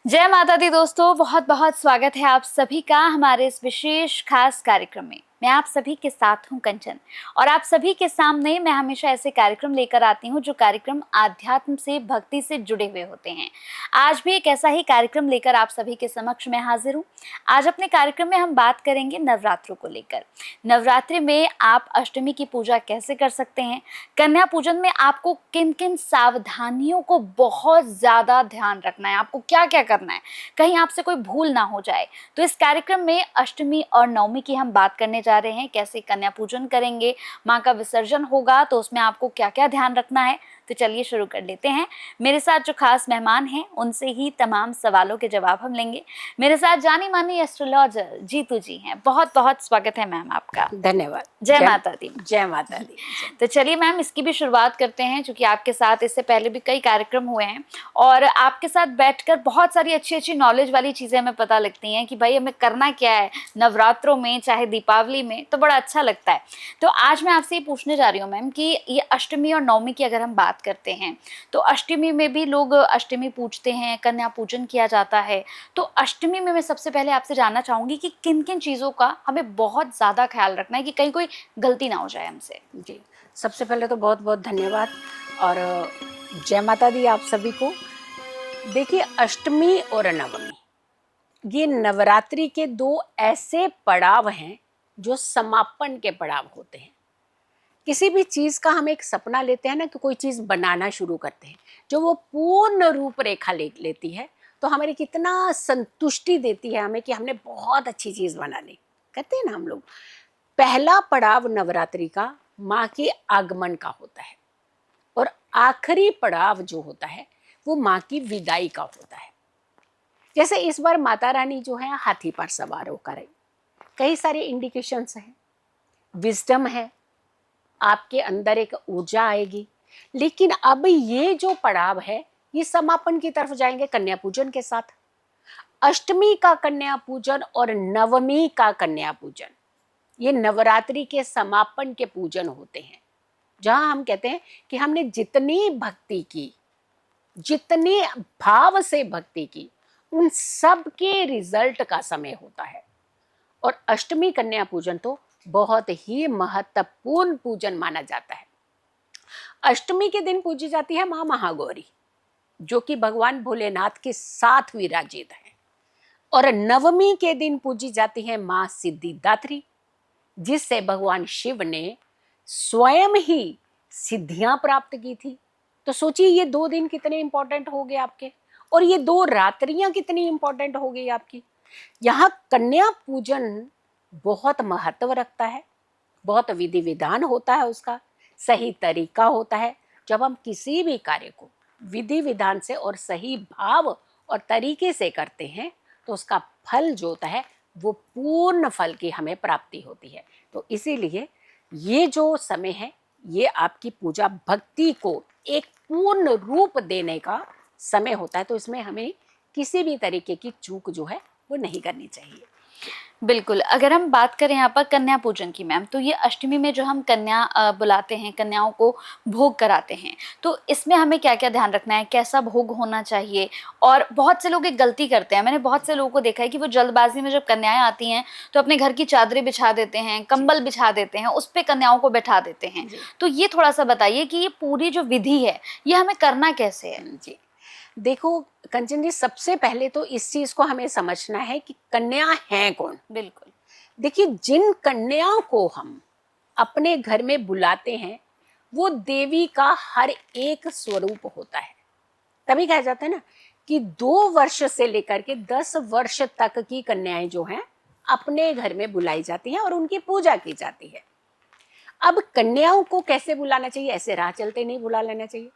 जय माता दी दोस्तों, बहुत बहुत स्वागत है आप सभी का हमारे इस विशेष खास कार्यक्रम में। मैं आप सभी के साथ हूं कंचन और आप सभी के सामने मैं हमेशा ऐसे कार्यक्रम लेकर आती हूं जो कार्यक्रम आध्यात्म से, भक्ति से जुड़े हुए होते हैं। आज भी एक ऐसा ही कार्यक्रम लेकर आप सभी के समक्ष मैं हाजिर हूं। आज अपने कार्यक्रम में हम बात करेंगे नवरात्रों को लेकर। नवरात्रि में आप अष्टमी की पूजा कैसे कर सकते हैं, कन्या पूजन में आपको किन किन सावधानियों को बहुत ज़्यादा ध्यान रखना है, आपको क्या क्या करना है, कहीं आपसे कोई भूल ना हो जाए। तो इस कार्यक्रम में अष्टमी और नवमी की हम बात करने जा रहे हैं। कैसे कन्या पूजन करेंगे, माँ का विसर्जन होगा तो उसमें आपको क्या क्या ध्यान रखना है। तो चलिए शुरू कर लेते हैं। मेरे साथ जो खास मेहमान हैं उनसे ही तमाम सवालों के जवाब हम लेंगे। मेरे साथ जानी मानी एस्ट्रोलॉजर जीतू जी हैं। बहुत बहुत स्वागत है मैम आपका। धन्यवाद। जय माता दी। जय माता दी। तो चलिए मैम, इसकी भी शुरुआत करते हैं, क्योंकि आपके साथ इससे पहले भी कई कार्यक्रम हुए हैं और आपके साथ बैठकर बहुत सारी अच्छी अच्छी नॉलेज वाली चीज़ें हमें पता लगती हैं कि भाई हमें करना क्या है नवरात्रों में, चाहे दीपावली में, तो बड़ा अच्छा लगता है। तो आज मैं आपसे ये पूछने जा रही हूँ मैम कि ये अष्टमी और नवमी की अगर हम बात करते हैं तो अष्टमी में भी लोग अष्टमी पूजते हैं, कन्या पूजन किया जाता है। तो अष्टमी में मैं सबसे पहले आपसे जानना चाहूँगी कि किन किन चीज़ों का हमें बहुत ज़्यादा ख्याल रखना है कि कहीं कोई गलती ना हो जाए हमसे। जी, सबसे पहले तो बहुत बहुत धन्यवाद और जय माता दी आप सभी को। देखिए, अष्टमी और नवमी ये नवरात्रि के दो ऐसे पड़ाव हैं जो समापन के पड़ाव होते हैं। किसी भी चीज़ का हम एक सपना लेते हैं ना कि कोई चीज़ बनाना शुरू करते हैं, जो वो पूर्ण रूपरेखा लेती है तो हमारी कितना संतुष्टि देती है हमें कि हमने बहुत अच्छी चीज़ बना ली। कहते हैं ना हम लोग, पहला पड़ाव नवरात्रि का माँ के आगमन का होता है और आखिरी पड़ाव जो होता है वो माँ की विदाई का होता है। जैसे इस बार माता रानी जो है हाथी पर सवार होकर आई, कई सारे इंडिकेशंस हैं, विजडम है, आपके अंदर एक ऊर्जा आएगी। लेकिन अब ये जो पड़ाव है ये समापन की तरफ जाएंगे कन्या पूजन के साथ। अष्टमी का कन्या पूजन और नवमी का कन्या पूजन ये नवरात्रि के समापन के पूजन होते हैं, जहां हम कहते हैं कि हमने जितनी भक्ति की, जितने भाव से भक्ति की, उन सब के रिजल्ट का समय होता है। और अष्टमी कन्या पूजन तो बहुत ही महत्वपूर्ण पूजन माना जाता है। अष्टमी के दिन पूजी जाती है माँ महागौरी, जो कि भगवान भोलेनाथ के साथ विराजित है। और नवमी के दिन पूजी जाती है माँ सिद्धिदात्री, जिससे भगवान शिव ने स्वयं ही सिद्धियां प्राप्त की थी। तो सोचिए ये 2 दिन कितने इंपॉर्टेंट हो गए आपके, और ये 2 रात्रियां कितनी इंपॉर्टेंट हो गई आपकी। यहाँ कन्या पूजन बहुत महत्व रखता है, बहुत विधि विधान होता है, उसका सही तरीका होता है। जब हम किसी भी कार्य को विधि विधान से और सही भाव और तरीके से करते हैं तो उसका फल जो होता है वो पूर्ण फल की हमें प्राप्ति होती है। तो इसीलिए ये जो समय है ये आपकी पूजा भक्ति को एक पूर्ण रूप देने का समय होता है। तो इसमें हमें किसी भी तरीके की चूक जो है वो नहीं करनी चाहिए। बिल्कुल। अगर हम बात करें यहाँ पर कन्या पूजन की मैम, तो ये अष्टमी में जो हम कन्या बुलाते हैं, कन्याओं को भोग कराते हैं, तो इसमें हमें क्या क्या ध्यान रखना है, कैसा भोग होना चाहिए। और बहुत से लोग एक गलती करते हैं, मैंने बहुत से लोगों को देखा है कि वो जल्दबाजी में जब कन्याएं आती हैं तो अपने घर की चादरें बिछा देते हैं, कंबल बिछा देते हैं, उस पर कन्याओं को बैठा देते हैं। तो ये थोड़ा सा बताइए कि ये पूरी जो विधि है ये हमें करना कैसे है। जी, देखो कंचन जी, सबसे पहले तो इस चीज को हमें समझना है कि कन्या है कौन। बिल्कुल। देखिए, जिन कन्याओं को हम अपने घर में बुलाते हैं वो देवी का हर एक स्वरूप होता है। तभी कहा जाता है ना कि 2 वर्ष से लेकर के 10 वर्ष तक की कन्याएं जो हैं अपने घर में बुलाई जाती हैं और उनकी पूजा की जाती है। अब कन्याओं को कैसे बुलाना चाहिए, ऐसे राह चलते नहीं बुला लेना चाहिए।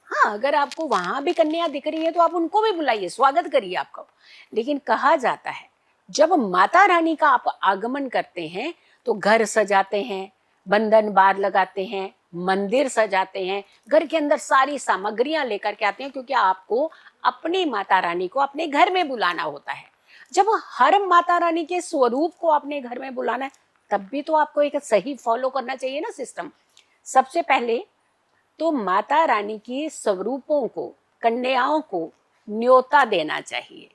हाँ, अगर आपको वहां भी कन्या दिख रही है तो आप उनको भी बुलाइए, स्वागत करिए आपका। लेकिन कहा जाता है जब माता रानी का आप आगमन करते हैं तो घर सजाते हैं, बंधन बार लगाते हैं, मंदिर सजाते हैं, घर के अंदर सारी सामग्रियां लेकर के आते हैं, क्योंकि आपको अपनी माता रानी को अपने घर में बुलाना होता है। जब हर माता रानी के स्वरूप को अपने घर में बुलाना है तब भी तो आपको एक सही फॉलो करना चाहिए ना सिस्टम। सबसे पहले तो माता रानी की स्वरूपों को, कन्याओं को न्योता देना चाहिए।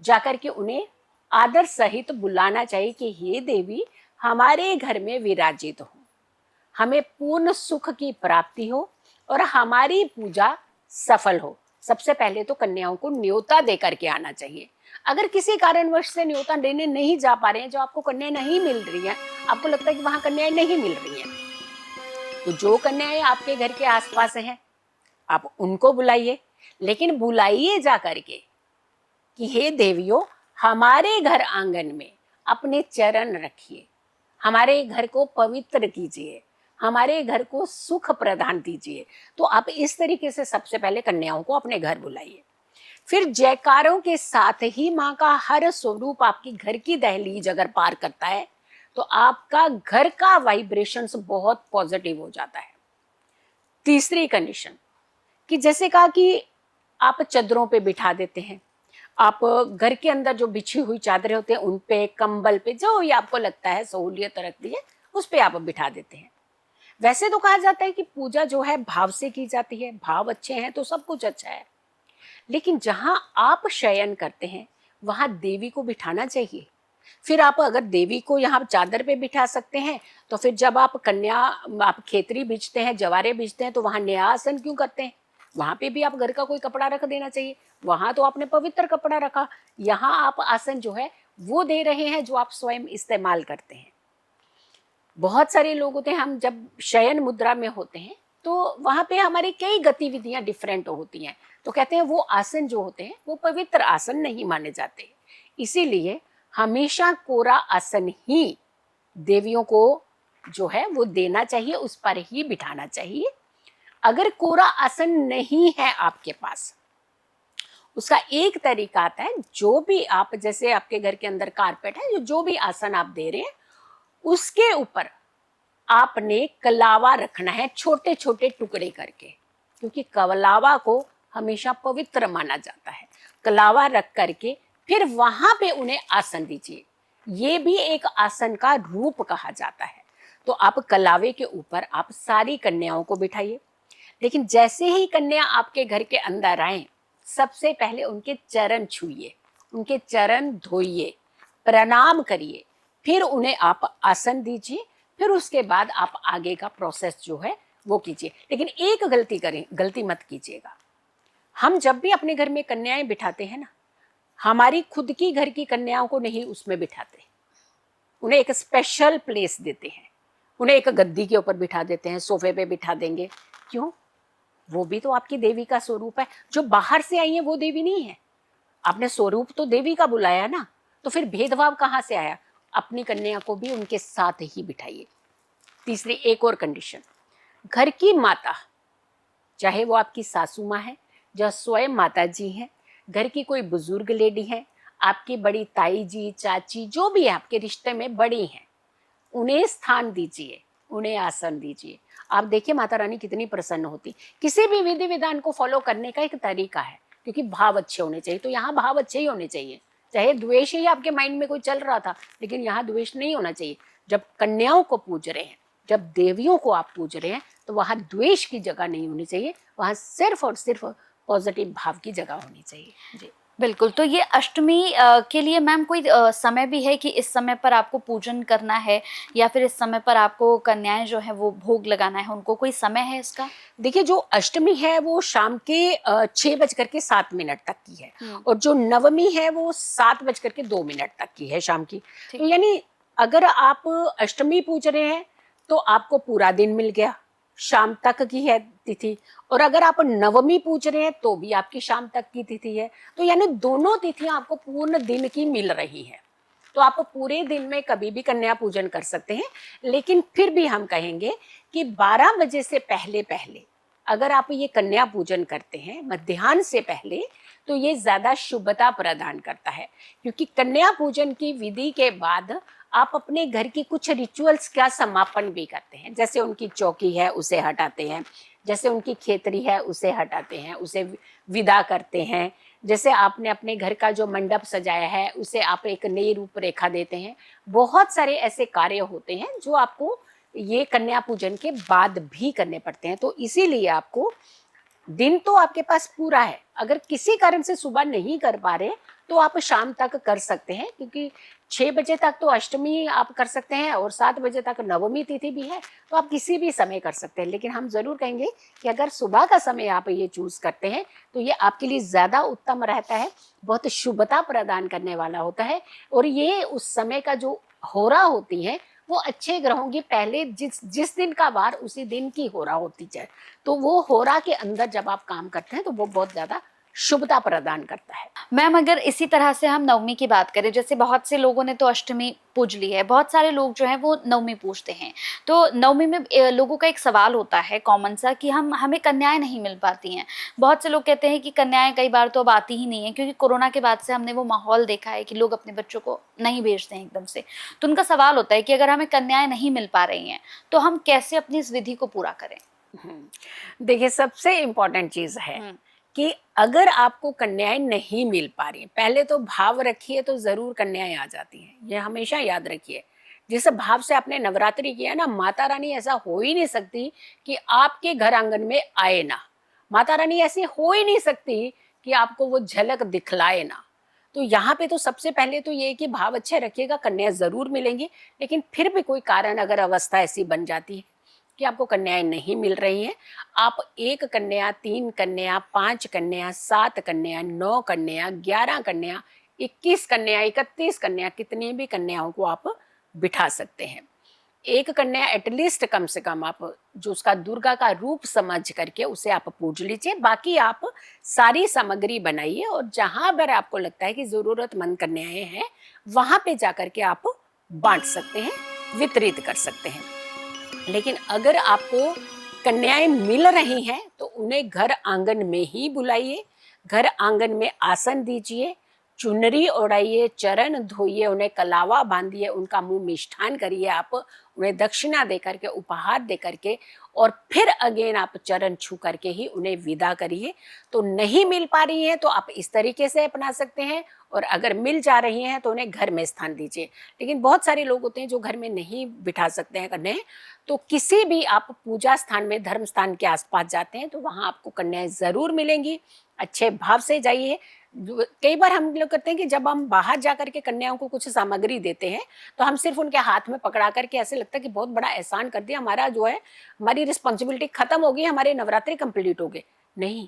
जाकर के उन्हें आदर सहित बुलाना चाहिए कि हे देवी हमारे घर में विराजित हो, हमें पूर्ण सुख की प्राप्ति हो और हमारी पूजा सफल हो। सबसे पहले तो कन्याओं को न्योता दे करके आना चाहिए। अगर किसी कारणवश से न्योता देने नहीं जा पा रहे हैं, जो आपको कन्याएं नहीं मिल रही हैं, आपको लगता है कि वहां कन्याएं नहीं मिल रही हैं, तो जो कन्याएं आपके घर के आसपास हैं आप उनको बुलाइए, लेकिन बुलाइए जा करके कि हे देवियों हमारे घर आंगन में अपने चरण रखिए, हमारे घर को पवित्र कीजिए, हमारे घर को सुख प्रदान दीजिए। तो आप इस तरीके से सबसे पहले कन्याओं को अपने घर बुलाइए। फिर जयकारों के साथ ही माँ का हर स्वरूप आपकी घर की दहलीज अगर पार करता है तो आपका घर का वाइब्रेशंस बहुत पॉजिटिव हो जाता है। तीसरी कंडीशन कि जैसे कहा कि आप चादरों पे बिठा देते हैं, आप घर के अंदर जो बिछी हुई चादरें होती हैं उन पे, कंबल पे, जो भी आपको लगता है सहूलियत रखती है उस पे आप बिठा देते हैं। वैसे तो कहा जाता है कि पूजा जो है भाव से की जाती है, भाव अच्छे हैं तो सब कुछ अच्छा है, लेकिन जहां आप शयन करते हैं वहां देवी को बिठाना चाहिए। फिर आप अगर देवी को यहाँ चादर पे बिठा सकते हैं तो फिर जब आप खेतरी बीजते हैं, जवारे बीजते हैं, तो वहां न्यायासन क्यों करते हैं? वहां पे भी आप घर का कोई कपड़ा रख देना चाहिए। वहां तो आपने पवित्र कपड़ा रखा, यहाँ आप आसन जो है वो दे रहे हैं जो आप स्वयं इस्तेमाल करते हैं। बहुत सारे लोग होते हैं, हम जब शयन मुद्रा में होते हैं तो वहां पे हमारी कई गतिविधियां डिफरेंट होती हैं, तो कहते हैं वो आसन जो होते हैं वो पवित्र आसन नहीं माने जाते। इसीलिए हमेशा कोरा आसन ही देवियों को जो है वो देना चाहिए, उस पर ही बिठाना चाहिए। अगर कोरा आसन नहीं है आपके पास, उसका एक तरीका आता है, जो भी आप, जैसे आपके घर के अंदर कारपेट है, जो भी आसन आप दे रहे हैं उसके ऊपर आपने कलावा रखना है, छोटे छोटे टुकड़े करके, क्योंकि कलावा को हमेशा पवित्र माना जाता है। कलावा रख करके फिर वहां पे उन्हें आसन दीजिए। ये भी एक आसन का रूप कहा जाता है। तो आप कलावे के ऊपर आप सारी कन्याओं को बिठाइए, लेकिन जैसे ही कन्या आपके घर के अंदर आए सबसे पहले उनके चरण छूइए, उनके चरण धोइए, प्रणाम करिए, फिर उन्हें आप आसन दीजिए। फिर उसके बाद आप आगे का प्रोसेस जो है वो कीजिए। लेकिन एक गलती मत कीजिएगा। हम जब भी अपने घर में कन्याएं बिठाते हैं ना, हमारी खुद की घर की कन्याओं को नहीं उसमें बिठाते, उन्हें एक स्पेशल प्लेस देते हैं, उन्हें एक गद्दी के ऊपर बिठा देते हैं, सोफे पे बिठा देंगे। क्यों? वो भी तो आपकी देवी का स्वरूप है। जो बाहर से आई है वो देवी नहीं है, आपने स्वरूप तो देवी का बुलाया ना, तो फिर भेदभाव कहाँ से आया? अपनी कन्या को भी उनके साथ ही बिठाइए। तीसरी एक और कंडीशन, घर की माता, चाहे वो आपकी सासू माँ है, जो स्वयं माता जी हैं, घर की कोई बुजुर्ग लेडी है, आपकी बड़ी ताई जी, चाची, जो भी आपके रिश्ते में बड़ी हैं, उन्हें स्थान दीजिए, उन्हें आसन दीजिए। आप देखिए माता रानी कितनी प्रसन्न होती। किसी भी विधि विधान को फॉलो करने का एक तरीका है, क्योंकि भाव अच्छे होने चाहिए। तो यहाँ भाव अच्छे ही होने चाहिए। चाहे द्वेष ही आपके माइंड में कोई चल रहा था, लेकिन यहाँ द्वेष नहीं होना चाहिए। जब कन्याओं को पूज रहे हैं, जब देवियों को आप पूज रहे हैं, तो वहाँ द्वेष की जगह नहीं होनी चाहिए, वहाँ सिर्फ और सिर्फ पॉजिटिव भाव की जगह होनी चाहिए। जी बिल्कुल। तो ये अष्टमी के लिए मैम कोई समय भी है कि इस समय पर आपको पूजन करना है, या फिर इस समय पर आपको कन्याएं जो है वो भोग लगाना है, उनको कोई समय है इसका? देखिए, जो अष्टमी है वो शाम के 6:07 तक की है, और जो नवमी है वो 7:02 तक की है शाम की। तो यानी अगर आप अष्टमी पूज रहे हैं तो आपको पूरा दिन मिल गया, शाम तक की है तिथि, और अगर आप नवमी पूज रहे हैं तो भी आपकी शाम तक की तिथि है। तो यानी दोनों तिथियां आपको पूर्ण दिन की मिल रही है। तो आप पूरे दिन में कभी भी कन्या पूजन कर सकते हैं। लेकिन फिर भी हम कहेंगे कि 12 बजे से पहले पहले अगर आप ये कन्या पूजन करते हैं मध्याह्न से पहले, तो ये ज्यादा शुभता प्रदान करता है। क्योंकि कन्या पूजन की विधि के बाद आप अपने घर की कुछ रिचुअल्स का समापन भी करते हैं। जैसे उनकी चौकी है उसे हटाते हैं, जैसे उनकी खेतरी है उसे हटाते हैं, उसे विदा करते हैं, जैसे आपने अपने घर का जो मंडप सजाया है उसे आप एक नई रूपरेखा देते हैं। बहुत सारे ऐसे कार्य होते हैं जो आपको ये कन्या पूजन के बाद भी करने पड़ते हैं। तो इसीलिए आपको दिन तो आपके पास पूरा है। अगर किसी कारण से सुबह नहीं कर पा रहे तो आप शाम तक कर सकते हैं, क्योंकि 6 बजे तक तो अष्टमी आप कर सकते हैं और 7 बजे तक नवमी तिथि भी है, तो आप किसी भी समय कर सकते हैं। लेकिन हम ज़रूर कहेंगे कि अगर सुबह का समय आप ये चूज़ करते हैं तो ये आपके लिए ज़्यादा उत्तम रहता है, बहुत शुभता प्रदान करने वाला होता है। और ये उस समय का जो होरा होती है वो अच्छे ग्रहों की पहले जिस जिस दिन का वार उसी दिन की होरा होती है, तो वो होरा के अंदर जब आप काम करते हैं तो वो बहुत ज़्यादा शुभता प्रदान करता है। मैम अगर इसी तरह से हम नवमी की बात करें, जैसे बहुत से लोगों ने तो अष्टमी पूज ली है, बहुत सारे लोग जो हैं वो नवमी पूजते हैं, तो नवमी में लोगों का एक सवाल होता है कॉमन सा कि हमें कन्याएं नहीं मिल पाती हैं। बहुत से लोग कहते हैं कि कन्याएं कई बार तो अब आती ही नहीं है, क्योंकि कोरोना के बाद से हमने वो माहौल देखा है कि लोग अपने बच्चों को नहीं भेजते हैं एकदम से। तो उनका सवाल होता है कि अगर हमें कन्याएं नहीं मिल पा रही हैं तो हम कैसे अपनी इस विधि को पूरा करें। देखिए, सबसे इम्पोर्टेंट चीज़ है कि अगर आपको कन्याएं नहीं मिल पा रही, पहले तो भाव रखिए तो जरूर कन्याएं आ जाती हैं, ये हमेशा याद रखिए। जिस भाव से आपने नवरात्रि किया ना, माता रानी ऐसा हो ही नहीं सकती कि आपके घर आंगन में आए ना। माता रानी ऐसी हो ही नहीं सकती कि आपको वो झलक दिखलाए ना। तो यहाँ पे तो सबसे पहले तो ये कि भाव अच्छे रखिएगा, कन्या जरूर मिलेंगी। लेकिन फिर भी कोई कारण अगर अवस्था ऐसी बन जाती है कि आपको कन्याएं नहीं मिल रही हैं, आप 1 कन्या, 3 कन्या, 5 कन्या, 7 कन्या, 9 कन्या, 11 कन्या, 21 कन्या, 31 कन्या, कितनी भी कन्याओं को आप बिठा सकते हैं। 1 कन्या एटलीस्ट कम से कम आप जो उसका दुर्गा का रूप समझ करके उसे आप पूज लीजिए। बाकी आप सारी सामग्री बनाइए और जहां पर आपको लगता है कि जरूरतमंद कन्याएं हैं वहां पे जाकर के आप बांट सकते हैं, वितरित कर सकते हैं। लेकिन अगर आपको कन्याएं मिल रही हैं तो उन्हें घर आंगन में ही बुलाइए, घर आंगन में आसन दीजिए, चुनरी ओढ़ाइए, चरण धोइए, उन्हें कलावा बांधिए, उनका मुंह मिष्ठान करिए, आप उन्हें दक्षिणा दे करके, उपहार दे करके, और फिर अगेन आप चरण छू करके ही उन्हें विदा करिए। तो नहीं मिल पा रही है तो आप इस तरीके से अपना सकते हैं, और अगर मिल जा रही हैं तो उन्हें घर में स्थान दीजिए। लेकिन बहुत सारे लोग होते हैं जो घर में नहीं बिठा सकते हैं कन्याएं, तो किसी भी आप पूजा स्थान में, धर्म स्थान के आसपास जाते हैं तो वहां आपको कन्याएं जरूर मिलेंगी। अच्छे भाव से जाइए। कई बार हम लोग करते हैं कि जब हम बाहर जाकर के कन्याओं को कुछ सामग्री देते हैं तो हम सिर्फ उनके हाथ में पकड़ा करके ऐसे लगता है कि बहुत बड़ा एहसान कर दिया, हमारा जो है हमारी रिस्पॉन्सिबिलिटी खत्म हो गई, हमारे नवरात्रि कंप्लीट हो गए। नहीं,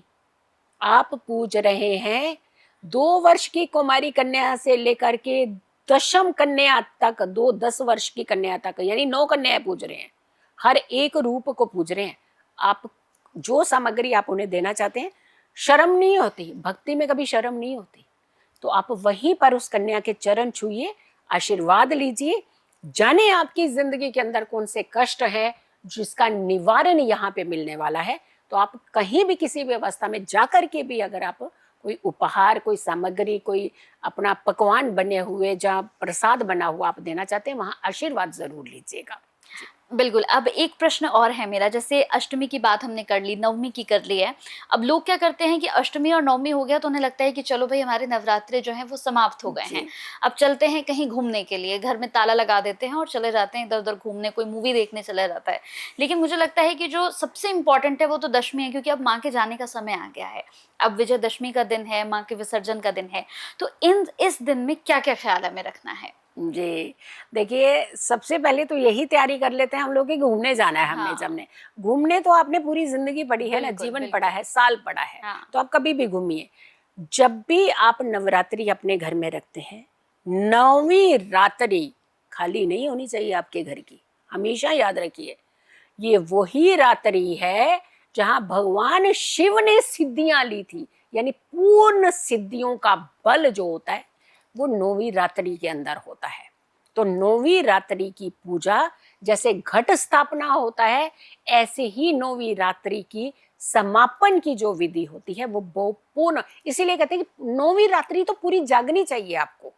आप पूज रहे हैं 2 वर्ष की कुमारी कन्या से लेकर के दशम कन्या तक, 10 वर्ष की कन्या तक, यानी 9 कन्याएं पूज रहे हैं। हर एक रूप को पूज रहे हैं। आप जो सामग्री आप उन्हें देना चाहते हैं, शर्म नहीं होती, भक्ति में कभी शर्म नहीं होती, तो आप वहीं पर उस कन्या के चरण छूइए, आशीर्वाद लीजिए। जाने आपकी जिंदगी के अंदर कौन से कष्ट है जिसका निवारण यहाँ पे मिलने वाला है। तो आप कहीं भी किसी भी अवस्था में जाकर के भी अगर आप कोई उपहार, कोई सामग्री, कोई अपना पकवान बने हुए, जहाँ प्रसाद बना हुआ आप देना चाहते हैं, वहाँ आशीर्वाद जरूर लीजिएगा। बिल्कुल। अब एक प्रश्न और है मेरा, जैसे अष्टमी की बात हमने कर ली, नवमी की कर ली है। अब लोग क्या करते हैं कि अष्टमी और नवमी हो गया तो उन्हें लगता है कि चलो भाई हमारे नवरात्रे जो हैं वो समाप्त हो गए हैं, अब चलते हैं कहीं घूमने के लिए, घर में ताला लगा देते हैं और चले जाते हैं इधर उधर घूमने, कोई मूवी देखने चला जाता है। लेकिन मुझे लगता है कि जो सबसे इम्पोर्टेंट है वो तो दशमी है, क्योंकि अब माँ के जाने का समय आ गया है। अब विजयदशमी का दिन है, माँ के विसर्जन का दिन है। तो इस दिन में क्या क्या ख्याल हमें रखना है? जी, देखिए, सबसे पहले तो यही तैयारी कर लेते हैं हम लोग कि घूमने जाना है हमने। हाँ। जब ने घूमने तो आपने पूरी जिंदगी पड़ी है ना, बिल्कुल, जीवन बिल्कुल। पड़ा है, साल पड़ा है, हाँ। तो आप कभी भी घूमिए। जब भी आप नवरात्रि अपने घर में रखते हैं, 9वीं रात्रि खाली नहीं होनी चाहिए आपके घर की, हमेशा याद रखिए। ये वही रात्रि है जहां भगवान शिव ने सिद्धियां ली थी, यानी पूर्ण सिद्धियों का बल जो होता है वो 9वीं रात्रि के अंदर होता है। तो 9वीं रात्रि की पूजा जैसे घट स्थापना होता है, ऐसे ही 9वीं रात्रि की समापन की जो विधि होती है वो पूर्ण, इसीलिए कहते हैं कि 9वीं रात्रि तो पूरी जागनी चाहिए आपको।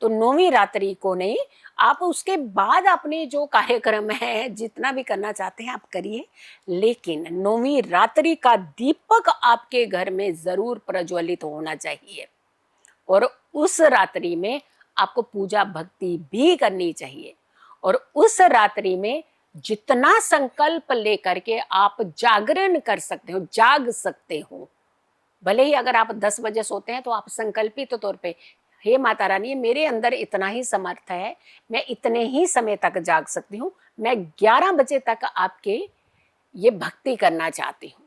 तो 9वीं रात्रि को नहीं, आप उसके बाद अपने जो कार्यक्रम है जितना भी करना चाहते हैं आप करिए, लेकिन 9वीं रात्रि का दीपक आपके घर में जरूर प्रज्वलित होना चाहिए। और उस रात्रि में आपको पूजा भक्ति भी करनी चाहिए। और उस रात्रि में जितना संकल्प लेकर के आप जागरण कर सकते हो, जाग सकते हो, भले ही अगर आप 10 बजे सोते हैं तो आप संकल्पित तौर पे हे माता रानी, मेरे अंदर इतना ही समर्थ है, मैं इतने ही समय तक जाग सकती हूँ, मैं 11 बजे तक आपके ये भक्ति करना चाहती हूँ।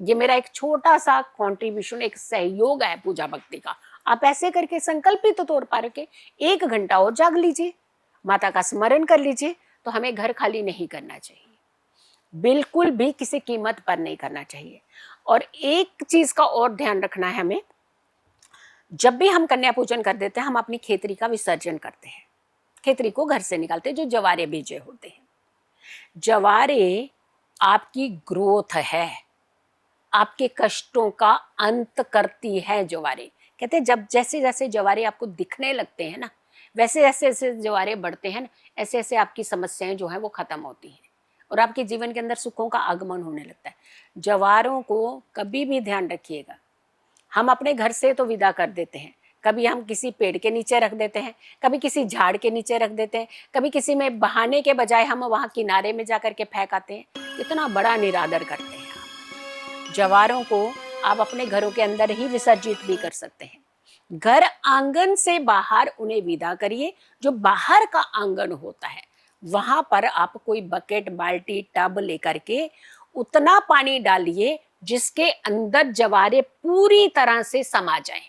ये मेरा एक छोटा सा कॉन्ट्रीब्यूशन, एक सहयोग है पूजा भक्ति का। आप ऐसे करके संकल्पित तौर पर के 1 घंटा और जाग लीजिए, माता का स्मरण कर लीजिए। तो हमें घर खाली नहीं करना चाहिए, बिल्कुल भी किसी कीमत पर नहीं करना चाहिए। और एक चीज का और ध्यान रखना है हमें, जब भी हम कन्या पूजन कर देते हैं, हम अपनी खेतरी का विसर्जन करते हैं, खेतरी को घर से निकालते हैं, जो जवारे बीजे होते हैं। जवारे आपकी ग्रोथ है, आपके कष्टों का अंत करती है जवारे। कहते हैं जब जैसे जैसे जवारे आपको दिखने लगते हैं ना, वैसे जैसे जैसे जवारे बढ़ते हैं ना, ऐसे ऐसे आपकी समस्याएं जो है वो खत्म होती हैं और आपके जीवन के अंदर सुखों का आगमन होने लगता है। जवारों को कभी भी ध्यान रखिएगा, हम अपने घर से तो विदा कर देते हैं, कभी हम किसी पेड़ के नीचे रख देते हैं, कभी किसी झाड़ के नीचे रख देते हैं, कभी किसी में बहाने के बजाय हम वहाँ किनारे में जा करके फेंक आते हैं। इतना बड़ा निरादर करते हैं आप। जवारों को आप अपने घरों के अंदर ही विसर्जित भी कर सकते हैं। घर आंगन से बाहर उन्हें विदा करिए। जो बाहर का आंगन होता है वहां पर आप कोई बकेट, बाल्टी, टब लेकर के उतना पानी डालिए जिसके अंदर जवारे पूरी तरह से समा जाएं।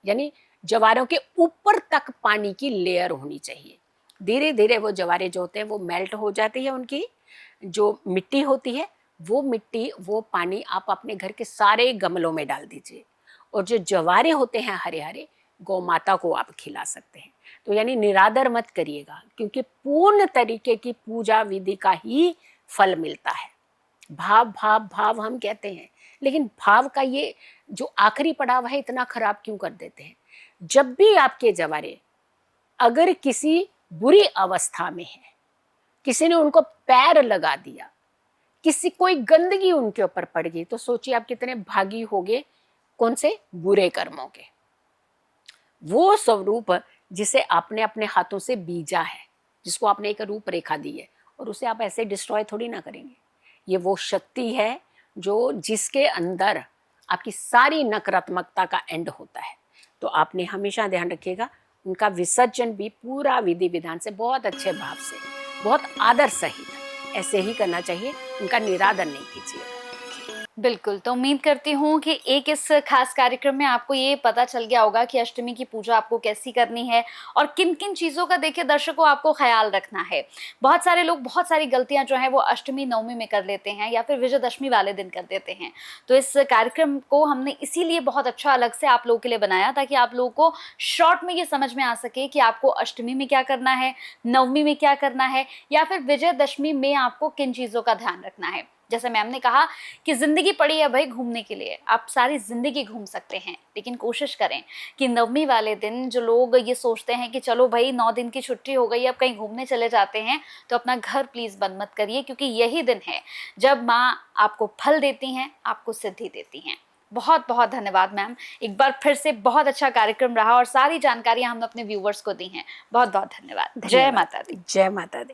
यानी जवारों के ऊपर तक पानी की लेयर होनी चाहिए। धीरे धीरे वो जवारे जो होते हैं वो मेल्ट हो जाती है, उनकी जो मिट्टी होती है वो मिट्टी, वो पानी आप अपने घर के सारे गमलों में डाल दीजिए। और जो जवारे होते हैं हरे हरे, गौ माता को आप खिला सकते हैं। तो यानी निरादर मत करिएगा, क्योंकि पूर्ण तरीके की पूजा विधि का ही फल मिलता है। भाव भाव भाव हम कहते हैं, लेकिन भाव का ये जो आखिरी पड़ाव है इतना खराब क्यों कर देते हैं। जब भी आपके जवारे अगर किसी बुरी अवस्था में है, किसी ने उनको पैर लगा दिया, किसी कोई गंदगी उनके ऊपर पड़ गई, तो सोचिए आप कितने भागी होगे कौन से बुरे कर्मों के। वो स्वरूप जिसे आपने अपने हाथों से बीजा है, जिसको आपने एक रूपरेखा दी है, और उसे आप ऐसे डिस्ट्रॉय थोड़ी ना करेंगे। ये वो शक्ति है जो जिसके अंदर आपकी सारी नकारात्मकता का एंड होता है। तो आपने हमेशा ध्यान रखिएगा, उनका विसर्जन भी पूरा विधि विधान से, बहुत अच्छे भाव से, बहुत आदर सहित ऐसे ही करना चाहिए। उनका निरादर नहीं कीजिएगा। बिल्कुल, तो उम्मीद करती हूँ कि एक इस खास कार्यक्रम में आपको ये पता चल गया होगा कि अष्टमी की पूजा आपको कैसी करनी है और किन किन चीज़ों का, देखिए दर्शकों, आपको ख्याल रखना है। बहुत सारे लोग बहुत सारी गलतियां जो हैं वो अष्टमी नवमी में कर लेते हैं या फिर विजयदशमी वाले दिन कर देते हैं। तो इस कार्यक्रम को हमने इसीलिए बहुत अच्छा अलग से आप लोगों के लिए बनाया, ताकि आप लोगों को शॉर्ट में ये समझ में आ सके कि आपको अष्टमी में क्या करना है, नवमी में क्या करना है, या फिर विजयदशमी में आपको किन चीज़ों का ध्यान रखना है। जैसे मैम ने कहा कि जिंदगी पड़ी है भाई घूमने के लिए, आप सारी जिंदगी घूम सकते हैं, लेकिन कोशिश करें कि नवमी वाले दिन, जो लोग ये सोचते हैं कि चलो भाई 9 दिन की छुट्टी हो गई अब कहीं घूमने चले जाते हैं, तो अपना घर प्लीज बंद मत करिए, क्योंकि यही दिन है जब माँ आपको फल देती हैं, आपको सिद्धि देती हैं। बहुत बहुत धन्यवाद मैम, एक बार फिर से बहुत अच्छा कार्यक्रम रहा और सारी जानकारियां हमने अपने व्यूवर्स को दी हैं। बहुत बहुत धन्यवाद। जय माता दी। जय माता दी।